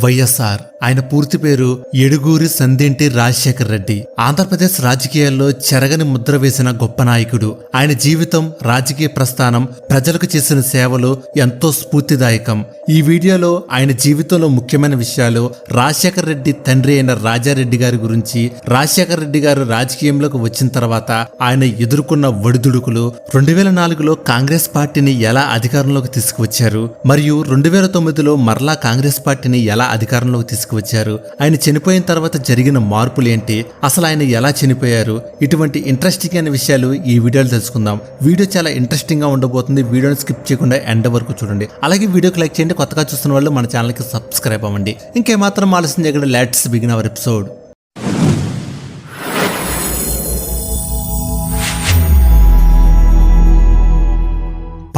వైఎస్ఆర్. ఆయన పూర్తి పేరు ఎడుగూరి సందేంటి రాజశేఖర్ రెడ్డి. ఆంధ్రప్రదేశ్ రాజకీయాల్లో చెరగని ముద్ర వేసిన గొప్ప నాయకుడు. ఆయన జీవితం, రాజకీయ ప్రస్థానం, ప్రజలకు చేసిన సేవలు ఎంతో స్ఫూర్తిదాయకం. ఈ వీడియోలో ఆయన జీవితంలో ముఖ్యమైన విషయాలు, రాజశేఖర్ రెడ్డి తండ్రి అయిన రాజారెడ్డి గారి గురించి, రాజశేఖర్ రెడ్డి గారు రాజకీయంలోకి వచ్చిన తర్వాత ఆయన ఎదుర్కొన్న ఒడిదుడుకులు, 2004లో కాంగ్రెస్ పార్టీని ఎలా అధికారంలోకి తీసుకువచ్చారు, మరియు 2009లో మరలా కాంగ్రెస్ పార్టీని ఎలా అధికారంలోకి తీసుకువచ్చారు, ఆయన చనిపోయిన తర్వాత జరిగిన మార్పులేంటి, అసలు ఆయన ఎలా చనిపోయారు, ఇటువంటి ఇంట్రెస్టింగ్ అయిన విషయాలు ఈ వీడియోలో తెలుసుకుందాం. వీడియో చాలా ఇంట్రెస్టింగ్ గా ఉండబోతుంది. వీడియోని స్కిప్ చేయకుండా ఎండ్ వరకు చూడండి. అలాగే వీడియోకి లైక్ చేయండి. కొత్తగా చూస్తున్న వాళ్ళు మన ఛానల్కి సబ్స్క్రైబ్ అవ్వండి. ఇంకేమాత్రం ఆలస్యం చేయకుండా లెట్స్ బిగిన్ అవర్ ఎపిసోడ్.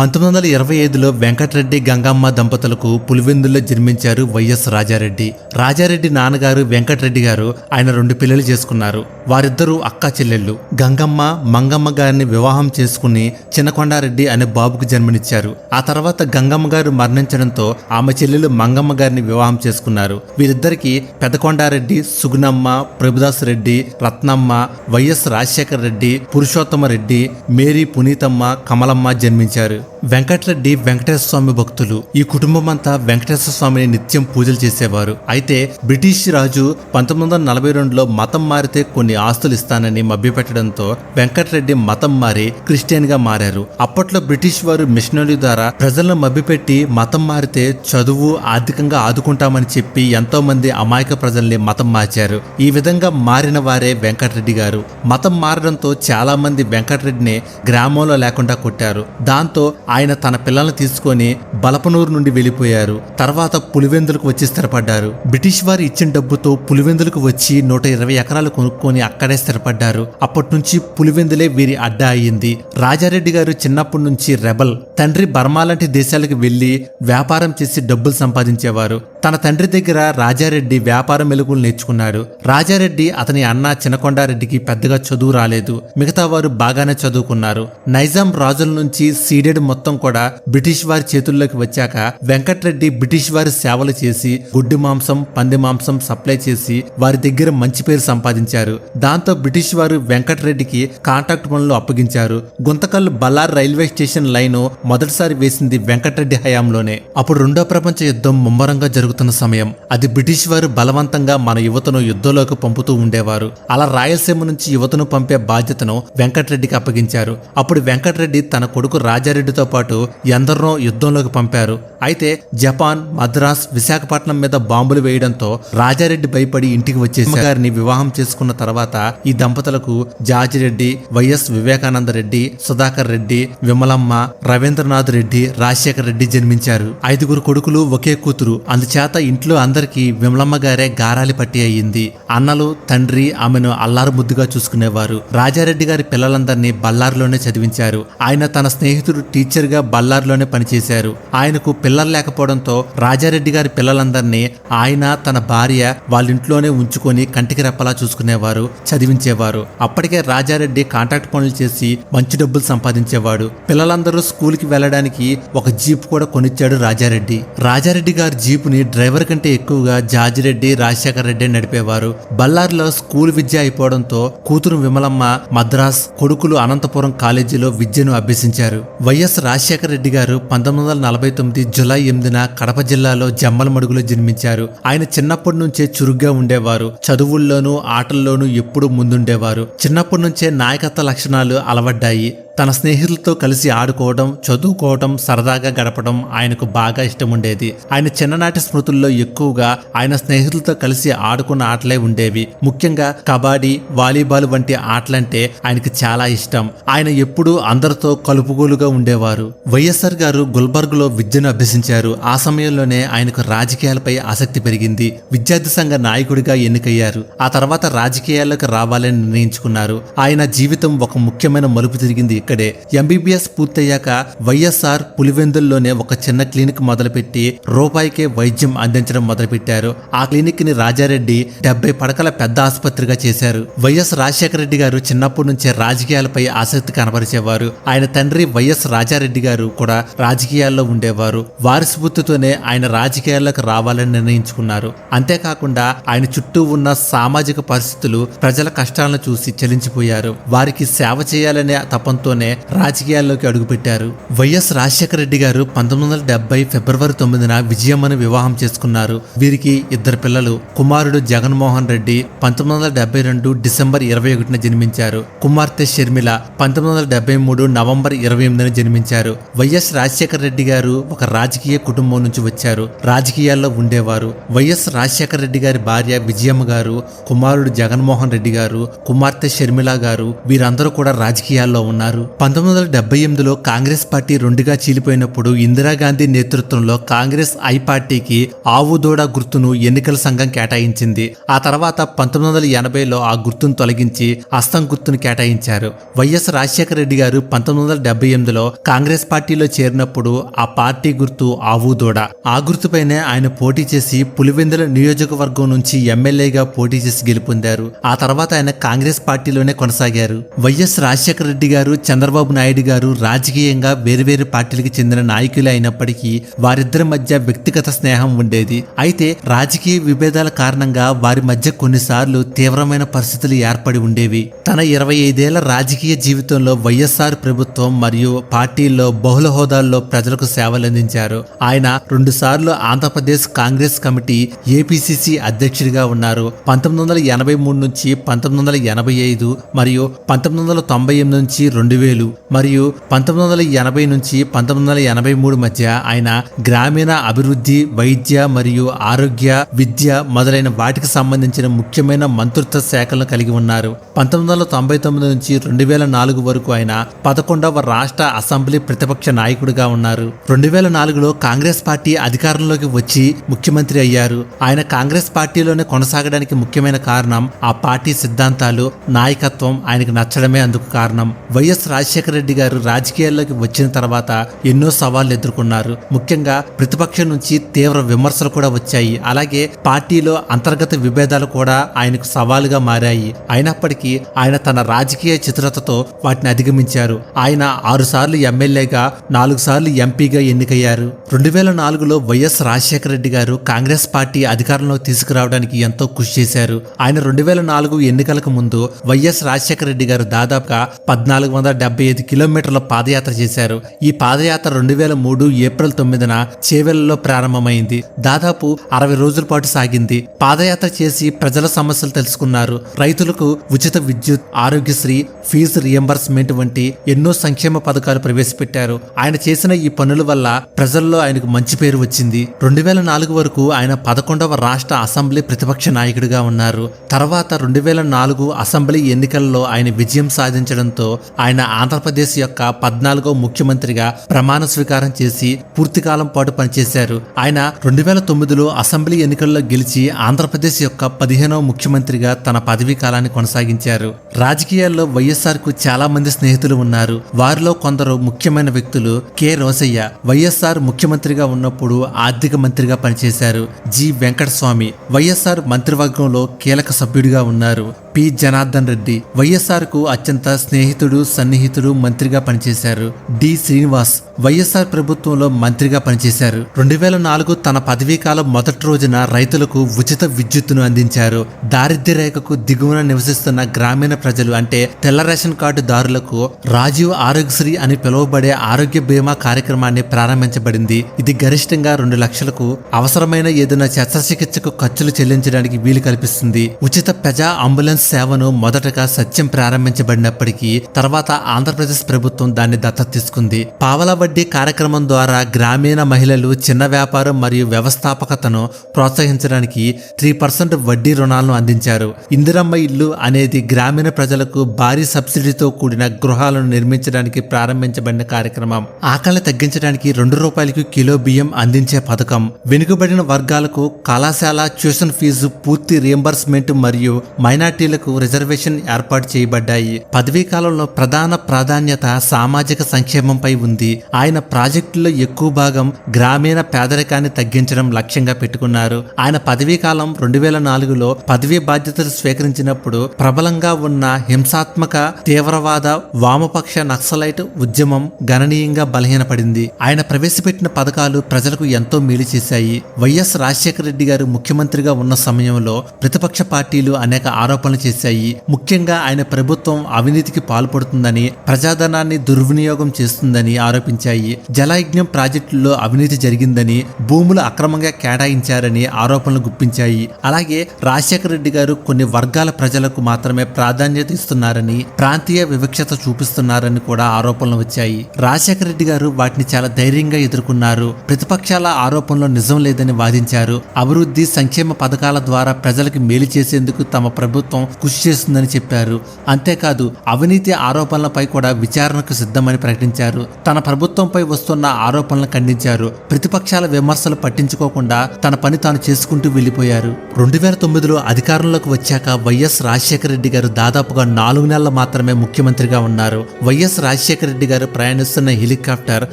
1925లో వెంకటరెడ్డి గంగమ్మ దంపతులకు పులివెందుల్లో జన్మించారు వైఎస్ రాజారెడ్డి. రాజారెడ్డి నాన్నగారు వెంకటరెడ్డి గారు ఆయన 2 పిల్లలు చేసుకున్నారు. వారిద్దరూ అక్కా చెల్లెళ్ళు. గంగమ్మ మంగమ్మ గారిని వివాహం చేసుకుని చిన్నకొండారెడ్డి అనే బాబుకు జన్మనిచ్చారు. ఆ తర్వాత గంగమ్మ గారు మరణించడంతో ఆమె చెల్లెలు మంగమ్మ గారిని వివాహం చేసుకున్నారు. వీరిద్దరికి పెదకొండారెడ్డి, సుగుణమ్మ, ప్రభుదాస్ రెడ్డి, రత్నమ్మ, వైఎస్ రాజశేఖర్ రెడ్డి, పురుషోత్తమ రెడ్డి, మేరీ పునీతమ్మ, కమలమ్మ జన్మించారు. వెంకటరెడ్డి వెంకటేశ్వర స్వామి భక్తులు. ఈ కుటుంబం అంతా వెంకటేశ్వర స్వామిని నిత్యం పూజలు చేసేవారు. అయితే బ్రిటిష్ రాజు 1942లో మతం మారితే కొన్ని ఆస్తులు ఇస్తానని మభ్యపెట్టడంతో వెంకటరెడ్డి మతం మారి క్రిస్టియన్ గా మారారు. అప్పట్లో బ్రిటిష్ వారు మిషనరీ ద్వారా ప్రజలను మభ్యపెట్టి మతం మారితే చదువు, ఆర్థికంగా ఆదుకుంటామని చెప్పి ఎంతో మంది అమాయక ప్రజల్ని మతం మార్చారు. ఈ విధంగా మారిన వారే వెంకటరెడ్డి గారు. మతం మారడంతో చాలా మంది వెంకటరెడ్డిని గ్రామంలో లేకుండా కొట్టారు. దాంతో ఆయన తన పిల్లల్ని తీసుకొని బలపనూరు నుండి వెళ్లిపోయారు. తర్వాత పులివెందులకు వచ్చి స్థిరపడ్డారు. బ్రిటిష్ వారు ఇచ్చిన డబ్బుతో పులివెందులకు వచ్చి 120 ఎకరాలు కొనుక్కొని అక్కడే స్థిరపడ్డారు. అప్పటి నుంచి పులివెందులే వీరి అడ్డా అయ్యింది. రాజారెడ్డి గారు చిన్నప్పటి నుంచి రెబల్. తండ్రి బర్మా లాంటి దేశాలకు వెళ్లి వ్యాపారం చేసి డబ్బులు సంపాదించేవారు. తన తండ్రి దగ్గర రాజారెడ్డి వ్యాపార మెలుగులు నేర్చుకున్నాడు. రాజారెడ్డి అతని అన్న చిన్నకొండారెడ్డికి పెద్దగా చదువు రాలేదు. మిగతా వారు బాగానే చదువుకున్నారు. నైజాం రాజుల నుంచి సీడెడ్ మొత్తం కూడా బ్రిటిష్ వారి చేతుల్లోకి వచ్చాక వెంకటరెడ్డి బ్రిటిష్ వారి సేవలు చేసి గుడ్డి మాంసం, పంది మాంసం సప్లై చేసి వారి దగ్గర మంచి పేరు సంపాదించారు. దాంతో బ్రిటిష్ వారు వెంకటరెడ్డికి కాంట్రాక్ట్ పనులు అప్పగించారు. గుంతకల్ బల్లార్ రైల్వే స్టేషన్ లైను మొదటిసారి వేసింది వెంకటరెడ్డి హయాంలోనే. అప్పుడు 2వ ప్రపంచ యుద్ధం ముమ్మరంగా జరుగుతున్న సమయం. అది బ్రిటిష్ వారు బలవంతంగా మన యువతను యుద్ధంలోకి పంపుతూ ఉండేవారు. అలా రాయలసీమ నుంచి యువతను పంపే బాధ్యతను వెంకటరెడ్డికి అప్పగించారు. అప్పుడు వెంకటరెడ్డి తన కొడుకు రాజారెడ్డితో పాటు ఎందరినో యుద్ధంలోకి పంపారు. అయితే జపాన్, మద్రాస్, విశాఖపట్నం మీద బాంబులు వేయడంతో రాజారెడ్డి భయపడి ఇంటికి వచ్చేసి గారిని వివాహం చేసుకున్న తర్వాత ఈ దంపతులకు జాజిరెడ్డి, వైఎస్ వివేకానంద రెడ్డి, సుధాకర్ రెడ్డి, విమలమ్మ, రవీంద్రనాథ్ రెడ్డి, రాజశేఖర్ రెడ్డి జన్మించారు. 5 కొడుకులు, ఒకే కూతురు. అందుచేత ఇంట్లో అందరికీ విమలమ్మ గారే గారాలి పట్టి అయ్యింది. అన్నలు, తండ్రి ఆమెను అల్లారు ముద్దుగా చూసుకునేవారు. రాజారెడ్డి గారి పిల్లలందరినీ బల్లారులోనే చదివించారు. ఆయన తన స్నేహితుడు టీచర్ గా బల్లారులోనే పనిచేశారు. ఆయనకు పిల్లలు లేకపోవడంతో రాజారెడ్డి గారి పిల్లలందరినీ ఆయన, తన భార్య వాళ్ళింట్లోనే ఉంచుకొని కంటికి రెప్పలా చూసుకునేవారు, చదివించేవారు. అప్పటికే రాజారెడ్డి కాంట్రాక్ట్ పనులు చేసి మంచి డబ్బులు సంపాదించేవాడు. పిల్లలందరూ స్కూల్కి వెళ్లడానికి ఒక జీప్ కూడా కొనిచ్చాడు రాజారెడ్డి. రాజారెడ్డి గారి జీపుని డ్రైవర్ కంటే ఎక్కువగా జాజిరెడ్డి, రాజశేఖర్ రెడ్డి నడిపేవారు. బల్లారులో స్కూల్ విద్య అయిపోవడంతో కూతురు విమలమ్మ మద్రాస్, కొడుకులు అనంతపురం కాలేజీలో విద్యను అభ్యసించారు. వైఎస్ రాజశేఖర రెడ్డి గారు 1949 జూలై 8న కడప జిల్లాలో జమ్మలమడుగులో జన్మించారు. ఆయన చిన్నప్పటి నుంచే చురుగ్గా ఉండేవారు. చదువుల్లోనూ ఆటల్లోనూ ఎప్పుడూ ముందుండేవారు. చిన్నప్పటి నుంచే నాయకత్వ లక్షణాలు అలవడ్డాయి. తన స్నేహితులతో కలిసి ఆడుకోవడం, చదువుకోవడం, సరదాగా గడపడం ఆయనకు బాగా ఇష్టం ఉండేది. ఆయన చిన్ననాటి స్మృతుల్లో ఎక్కువగా ఆయన స్నేహితులతో కలిసి ఆడుకున్న ఆటలే ఉండేవి. ముఖ్యంగా కబడ్డీ, వాలీబాల్ వంటి ఆటలంటే ఆయనకు చాలా ఇష్టం. ఆయన ఎప్పుడూ అందరితో కలుపుగోలుగా ఉండేవారు. వైఎస్ఆర్ గారు గుల్బర్గ్లో విద్యను అభ్యసించారు. ఆ సమయంలోనే ఆయనకు రాజకీయాలపై ఆసక్తి పెరిగింది. విద్యార్థి సంఘ నాయకుడిగా ఎన్నికయ్యారు. ఆ తర్వాత రాజకీయాల్లోకి రావాలని నిర్ణయించుకున్నారు. ఆయన జీవితం ఒక ముఖ్యమైన మలుపు తిరిగింది ఇక్కడే. ఎంబీబీఎస్ పూర్తయ్యాక వైఎస్ఆర్ పులివెందుల్లోనే ఒక చిన్న క్లినిక్ మొదలుపెట్టి రూపాయికే వైద్యం అందించడం మొదలుపెట్టారు. ఆ క్లినిక్ ని రాజారెడ్డి 70 పడకల పెద్ద ఆసుపత్రిగా చేశారు. వైఎస్ రాజశేఖర రెడ్డి గారు చిన్నప్పటి నుంచే రాజకీయాలపై ఆసక్తి కనబరిచేవారు. ఆయన తండ్రి వైఎస్ రాజారెడ్డి గారు కూడా రాజకీయాల్లో ఉండేవారు. వారి స్ఫూర్తితోనే ఆయన రాజకీయాల్లోకి రావాలని నిర్ణయించుకున్నారు. అంతేకాకుండా ఆయన చుట్టూ ఉన్న సామాజిక పరిస్థితులు, ప్రజల కష్టాలను చూసి చలించిపోయారు. వారికి సేవ చేయాలనే తపంతోనే రాజకీయాల్లోకి అడుగుపెట్టారు. వైఎస్ రాజశేఖర రెడ్డి గారు 1970 ఫిబ్రవరి 9న విజయమ్మను వివాహం చేసుకున్నారు. వీరికి 2 పిల్లలు. కుమారుడు జగన్మోహన్ రెడ్డి 1972 డిసెంబర్ 21న జన్మించారు. కుమార్తె షర్మిల 1973 నవంబర్ 28న జన్మించారు. వైఎస్ రాజశేఖర రెడ్డి గారు ఒక రాజకీయ కుటుంబం నుంచి వచ్చారు. రాజకీయాల్లో ఉండేవారు. వైఎస్ రాజశేఖర రెడ్డి గారి భార్య విజయమ్మ గారు, కుమారుడు జగన్మోహన్ రెడ్డి గారు, కుమార్తె షర్మిల గారు వీరందరూ కూడా రాజకీయాల్లో ఉన్నారు. 1978లో కాంగ్రెస్ పార్టీ రెండుగా చీలిపోయినప్పుడు ఇందిరాగాంధీ నేతృత్వంలో కాంగ్రెస్ ఐ పార్టీకి ఆవుదోడ గుర్తును ఎన్నికల సంఘం కేటాయించింది. ఆ తర్వాత 1980లో ఆ గుర్తును తొలగించి హస్తం గుర్తును కేటాయించారు. వైఎస్ రాజశేఖర రెడ్డి గారు 1978లో కాంగ్రెస్ పార్టీలో చేరినప్పుడు ఆ పార్టీ గుర్తు ఆవుదోడ. ఆ గుర్తుపైనే ఆయన పోటీ చేసి పులివెందుల నియోజకవర్గం నుంచి ఎమ్మెల్యేగా పోటీ చేసి గెలుపొందారు. ఆ తర్వాత ఆయన కాంగ్రెస్ పార్టీలోనే కొనసాగారు. వైఎస్ రాజశేఖర రెడ్డి గారు, చంద్రబాబు నాయుడు గారు రాజకీయంగా వేరువేరు పార్టీలకు చెందిన నాయకులే అయినప్పటికీ వారిద్దరి మధ్య వ్యక్తిగత స్నేహం ఉండేది. అయితే రాజకీయ విభేదాల కారణంగా వారి మధ్య కొన్నిసార్లు తీవ్రమైన పరిస్థితులు ఏర్పడి ఉండేవి. తన 25 ఏళ్ల రాజకీయ జీవితంలో వైఎస్ఆర్ ప్రభుత్వం మరియు పార్టీల్లో బహుళ హోదాల్లో ప్రజలకు సేవలందించారు. ఆయన 2 సార్లు ఆంధ్రప్రదేశ్ కాంగ్రెస్ కమిటీ ఏపీసీసీ అధ్యక్షుడిగా ఉన్నారు. 1983 నుంచి 1985 మరియు 1998 నుంచి 2000 మరియు 1980 నుంచి 1983 మధ్య ఆయన గ్రామీణ అభివృద్ధి, వైద్య మరియు ఆరోగ్య, విద్య మొదలైన వాటికి సంబంధించిన ముఖ్యమైన మంత్రిత్వ శాఖలను కలిగి ఉన్నారు. 1999 నుంచి 2004 వరకు ఆయన 11వ రాష్ట్ర అసెంబ్లీ ప్రతిపక్ష నాయకుడిగా ఉన్నారు. 2004లో కాంగ్రెస్ పార్టీ అధికారంలోకి వచ్చి ముఖ్యమంత్రి అయ్యారు. ఆయన కాంగ్రెస్ పార్టీలోనే కొనసాగడానికి ముఖ్యమైన కారణం ఆ పార్టీ సిద్ధాంతాలు, నాయకత్వం ఆయనకు నచ్చడమే అందుకు కారణం. వైఎస్ రాజశేఖర రెడ్డి గారు రాజకీయాల్లోకి వచ్చిన తర్వాత ఎన్నో సవాళ్లు ఎదుర్కొన్నారు. ముఖ్యంగా ప్రతిపక్షం నుంచి తీవ్ర విమర్శలు కూడా వచ్చాయి. అలాగే పార్టీలో అంతర్గత విభేదాలు కూడా ఆయనకు సవాలుగా మారాయి. అయినప్పటికీ ఆయన తన రాజకీయ చతురతతో వాటిని అధిగమించారు. ఆయన 6 సార్లు ఎమ్మెల్యేగా, 4 సార్లు ఎంపీగా ఎన్నికయ్యారు. 2004లో వైఎస్ రాజశేఖర రెడ్డి గారు కాంగ్రెస్ పార్టీ అధికారంలో తీసుకురావడానికి ఎంతో కృషి చేశారు. ఆయన 2004 ఎన్నికలకు ముందు వైఎస్ రాజశేఖర రెడ్డి గారు దాదాపుగా 1475 కిలోమీటర్ల పాదయాత్ర చేశారు. ఈ పాదయాత్ర 2003 ఏప్రిల్ 9న చేవెళ్లలో ప్రారంభమైంది. దాదాపు 60 రోజుల పాటు సాగింది. పాదయాత్ర చేసి ప్రజల సమస్యలు తెలుసుకున్నారు. రైతులకు ఉచిత విద్యుత్, ఆరోగ్యశ్రీ, ఫీజు రియంబర్స్మెంట్ వంటి ఎన్నో సంక్షేమ పథకాలు ప్రవేశపెట్టారు. ఆయన చేసిన ఈ పనుల వల్ల ప్రజల్లో ఆయనకు మంచి పేరు వచ్చింది. 2004 వరకు ఆయన 11వ రాష్ట్ర అసెంబ్లీ ప్రతిపక్ష నాయకుడిగా ఉన్నారు. తర్వాత 2004 అసెంబ్లీ ఎన్నికల్లో ఆయన విజయం సాధించడంతో ఆయన ఆంధ్రప్రదేశ్ యొక్క 14వ ముఖ్యమంత్రిగా ప్రమాణ స్వీకారం చేసి పూర్తికాలం పాటు పనిచేశారు. ఆయన 2009లో అసెంబ్లీ ఎన్నికల్లో గెలిచి ఆంధ్రప్రదేశ్ యొక్క 15వ ముఖ్యమంత్రిగా తన పదవీ కాలాన్ని కొనసాగించారు. రాజకీయాల్లో వైఎస్ఆర్ కు చాలా మంది స్నేహితులు ఉన్నారు. వారిలో కొందరు ముఖ్యమైన వ్యక్తులు కె రోసయ్య వైఎస్ఆర్ ముఖ్యమంత్రిగా ఉన్నప్పుడు ఆర్థిక మంత్రిగా పనిచేశారు. జి వెంకటస్వామి వైఎస్ఆర్ మంత్రివర్గంలో కీలక సభ్యుడిగా ఉన్నారు. పి జనార్దన్ రెడ్డి వైఎస్ఆర్ కు అత్యంత స్నేహితుడు, సన్నిహితుడు మంత్రిగా పనిచేశారు. డి శ్రీనివాస్ వైఎస్ఆర్ ప్రభుత్వంలో మంత్రిగా పనిచేశారు. 2004 తన పదవీ కాలం మొదటి రోజున రైతులకు ఉచిత విద్యుత్తును అందించారు. దారిద్ర్య రేఖకు దిగువన నివసిస్తున్న గ్రామీణ ప్రజలు అంటే తెల్ల రేషన్ కార్డు దారులకు రాజీవ్ ఆరోగ్యశ్రీ అని పిలువబడే ఆరోగ్య బీమా కార్యక్రమాన్ని ప్రారంభించబడింది. ఇది గరిష్టంగా 2 లక్షలకు అవసరమైన ఏదైనా శస్త్రచికిత్సకు ఖర్చులు చెల్లించడానికి వీలు కల్పిస్తుంది. ఉచిత ప్రజా అంబులెన్స్ సేవను మొదటగా సత్యం ప్రారంభించబడినప్పటికీ తర్వాత ఆంధ్రప్రదేశ్ ప్రభుత్వం దాన్ని దత్తత తీసుకుంది. పావలా వడ్డీ కార్యక్రమం ద్వారా గ్రామీణ మహిళలు చిన్న వ్యాపారం మరియు వ్యవస్థాపకతను ప్రోత్సహించడానికి 3% వడ్డీ రుణాలను అందించారు. ఇందిరమ్మ ఇల్లు అనేది గ్రామీణ ప్రజలకు భారీ సబ్సిడీతో కూడిన గృహాలను నిర్మించడానికి ప్రారంభించబడిన కార్యక్రమం. ఆకలిని తగ్గించడానికి ₹2 కిలో బియ్యం అందించే పథకం. వెనుకబడిన వర్గాలకు కళాశాల ట్యూషన్ ఫీజు పూర్తి రియంబర్స్మెంట్ మరియు మైనార్టీలకు ఎస్సీలకు రిజర్వేషన్ ఏర్పాటు చేయబడ్డాయి. పదవీ కాలంలో ప్రధాన ప్రాధాన్యత సామాజిక సంక్షేమంపై ఉంది. ఆయన ప్రాజెక్టుల్లో ఎక్కువ భాగం గ్రామీణ పేదరికాన్ని తగ్గించడం లక్ష్యంగా పెట్టుకున్నారు. ఆయన పదవీ కాలం 2004లో పదవీ బాధ్యతలు స్వీకరించినప్పుడు ప్రబలంగా ఉన్న హింసాత్మక తీవ్రవాద వామపక్ష నక్సలైట్ ఉద్యమం గణనీయంగా బలహీనపడింది. ఆయన ప్రవేశపెట్టిన పథకాలు ప్రజలకు ఎంతో మేలు చేశాయి. వైఎస్ రాజశేఖర రెడ్డి గారు ముఖ్యమంత్రిగా ఉన్న సమయంలో ప్రతిపక్ష పార్టీలు అనేక ఆరోపణలు చేశాయి. ముఖ్యంగా ఆయన ప్రభుత్వం అవినీతికి పాల్పడుతుందని, ప్రజాధనాన్ని దుర్వినియోగం చేస్తుందని ఆరోపించాయి. జలయజ్ఞం ప్రాజెక్టుల్లో అవినీతి జరిగిందని, భూములు అక్రమంగా కేటాయించారని ఆరోపణలు గుప్పించాయి. అలాగే రాజశేఖర రెడ్డి గారు కొన్ని వర్గాల ప్రజలకు మాత్రమే ప్రాధాన్యత ఇస్తున్నారని, ప్రాంతీయ వివక్షత చూపిస్తున్నారని కూడా ఆరోపణలు వచ్చాయి. రాజశేఖర రెడ్డి గారు వాటిని చాలా ధైర్యంగా ఎదుర్కొన్నారు. ప్రతిపక్షాల ఆరోపణలో నిజం లేదని వాదించారు. అభివృద్ధి సంక్షేమ పథకాల ద్వారా ప్రజలకు మేలు చేసేందుకు తమ ప్రభుత్వం కృషి చేస్తుందని చెప్పారు. అంతేకాదు అవినీతి ఆరోపణలపై కూడా విచారణకు సిద్ధమని ప్రకటించారు. తన ప్రభుత్వంపై వస్తున్న ఆరోపణలను ఖండించారు. ప్రతిపక్షాల విమర్శలు పట్టించుకోకుండా తన పని తాను చేసుకుంటూ వెళ్లిపోయారు. 2009లో అధికారంలోకి వచ్చాక వైఎస్ రాజశేఖర రెడ్డి గారు దాదాపుగా 4 నెలలు మాత్రమే ముఖ్యమంత్రిగా ఉన్నారు. వైఎస్ రాజశేఖర రెడ్డి గారు ప్రయాణిస్తున్న హెలికాప్టర్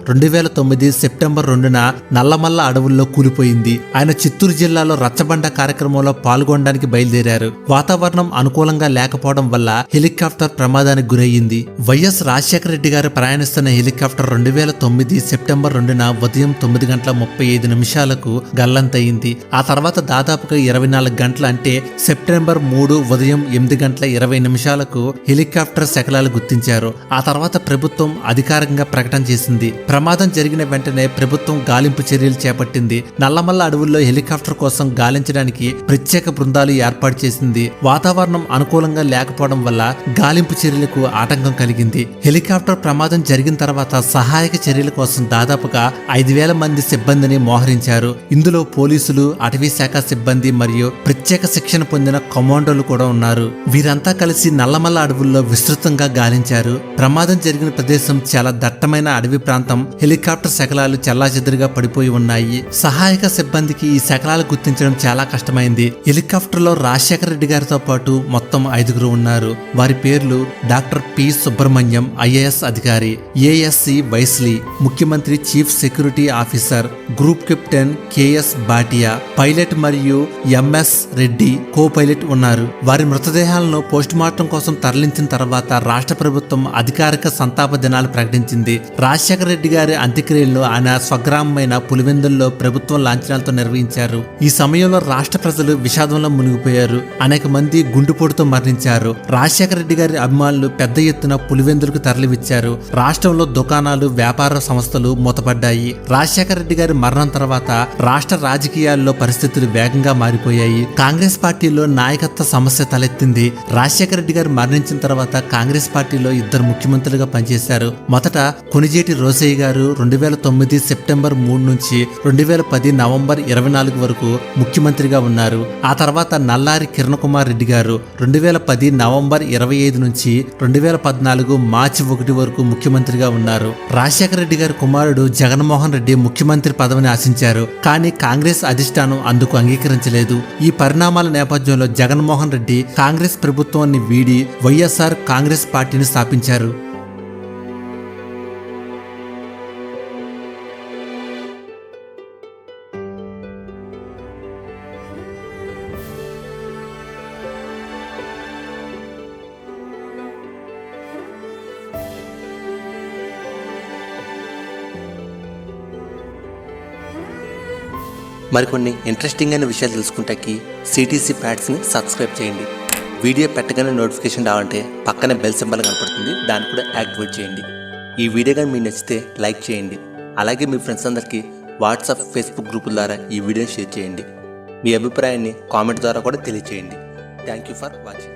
2009 సెప్టెంబర్ 2న నల్లమల్ల అడవుల్లో కూలిపోయింది. ఆయన చిత్తూరు జిల్లాలో రచ్చబండ కార్యక్రమంలో పాల్గొనడానికి బయలుదేరారు. వాతావరణం అనుకూలంగా లేకపోవడం వల్ల హెలికాప్టర్ ప్రమాదానికి గురయ్యింది. వైఎస్ రాజశేఖర రెడ్డి గారు ప్రయాణిస్తున్న హెలికాప్టర్ 2009 సెప్టెంబర్ 2న ఉదయం 9:35 గల్లంతయింది. ఆ తర్వాత దాదాపుగా 24 గంటలు అంటే సెప్టెంబర్ 3 ఉదయం 8:20 హెలికాప్టర్ శకలాలు గుర్తించారు. ఆ తర్వాత ప్రభుత్వం అధికారికంగా ప్రకటన చేసింది. ప్రమాదం జరిగిన వెంటనే ప్రభుత్వం గాలింపు చర్యలు చేపట్టింది. నల్లమల్ల అడవుల్లో హెలికాప్టర్ కోసం గాలించడానికి ప్రత్యేక బృందాలు ఏర్పాటు చేసింది. వాతావరణం అనుకూలంగా లేకపోవడం వల్ల గాలింపు చర్యలకు ఆటంకం కలిగింది. హెలికాప్టర్ ప్రమాదం జరిగిన తర్వాత సహాయక చర్యల కోసం దాదాపుగా 5,000 మంది సిబ్బందిని మోహరించారు. ఇందులో పోలీసులు, అటవీ శాఖ సిబ్బంది మరియు ప్రత్యేక శిక్షణ పొందిన కమాండోలు కూడా ఉన్నారు. వీరంతా కలిసి నల్లమల్ల అడవుల్లో విస్తృతంగా గాలించారు. ప్రమాదం జరిగిన ప్రదేశం చాలా దట్టమైన అడవి ప్రాంతం. హెలికాప్టర్ శకలాలు చెల్లాచెదురుగా పడిపోయి ఉన్నాయి. సహాయక సిబ్బందికి ఈ శకలాలు గుర్తించడం చాలా కష్టమైంది. హెలికాప్టర్ లో రాజశేఖర రెడ్డి గారితో పాటు మొత్తం 5 ఉన్నారు. వారి పేర్లు డాక్టర్ పి సుబ్రహ్మణ్యం, ఐఏఎస్ అధికారి, ఏఎస్సి వైస్లీ, ముఖ్యమంత్రి chief security officer, group captain KS Bhatia, pilot మరియు ఎంఎస్ రెడ్డి కో పైలట్ ఉన్నారు. వారి మృతదేహాలను పోస్టుమార్టం కోసం తరలించిన తర్వాత రాష్ట్ర ప్రభుత్వం అధికారిక సంతాప దినాలు ప్రకటించింది. రాజశేఖర రెడ్డి గారి అంత్యక్రియలను ఆయన స్వగ్రామమైన పులివెందుల్లో ప్రభుత్వం లాంఛనాలతో నిర్వహించారు. ఈ సమయంలో రాష్ట్ర ప్రజలు విషాదంలో మునిగిపోయారు. అనేక మంది గుండెపోటుతో మరణించారు. రాజశేఖర రెడ్డి గారి అభిమానులు పెద్ద ఎత్తున పులివెందులకు తరలివిచ్చారు. రాష్ట్రంలో దుకాణాలు, వ్యాపార సంస్థలు మూతపడ్డాయి. రాజశేఖర రెడ్డి గారి మరణం తర్వాత రాష్ట్ర రాజకీయాల్లో పరిస్థితులు వేగంగా మారిపోయాయి. కాంగ్రెస్ పార్టీలో నాయకత్వ సమస్య తలెత్తింది. రాజశేఖర రెడ్డి గారు మరణించిన తర్వాత కాంగ్రెస్ పార్టీలో 2 ముఖ్యమంత్రులుగా పనిచేశారు. మొదట కొణిజేటి రోసయ్య గారు 2009 సెప్టెంబర్ 3 నుంచి 2010 నవంబర్ 24 వరకు ముఖ్యమంత్రిగా ఉన్నారు. ఆ తర్వాత నల్లారి కిరణ్ కుమార్ రెడ్డి గారు 2010 నవంబర్ 25 నుంచి 2014 మార్చి 1 వరకు ముఖ్యమంత్రిగా ఉన్నారు. రాజశేఖర రెడ్డి గారి కుమారుడు జగన్మోహన్ రెడ్డి ముఖ్యమంత్రి పదవిని ఆశించారు. కానీ కాంగ్రెస్ అధిష్టానం అందుకు అంగీకరించలేదు. ఈ పరిణామాల నేపథ్యంలో జగన్మోహన్ రెడ్డి కాంగ్రెస్ ప్రభుత్వాన్ని వీడి వైఎస్ఆర్ కాంగ్రెస్ పార్టీని స్థాపించారు. మరికొన్ని ఇంట్రెస్టింగ్ అయిన విషయాలు తెలుసుకుంటాకి సిటీసీ ఫ్యాక్ట్స్ని సబ్స్క్రైబ్ చేయండి. వీడియో పెట్టగానే నోటిఫికేషన్ రావాలంటే పక్కనే బెల్ సింబల్ కనపడుతుంది, దాన్ని కూడా యాక్టివేట్ చేయండి. ఈ వీడియో కానీ మీకు నచ్చితే లైక్ చేయండి. అలాగే మీ ఫ్రెండ్స్ అందరికీ వాట్సాప్, ఫేస్బుక్ గ్రూపుల ద్వారా ఈ వీడియోని షేర్ చేయండి. మీ అభిప్రాయాన్ని కామెంట్ ద్వారా కూడా తెలియజేయండి. Thank you for watching.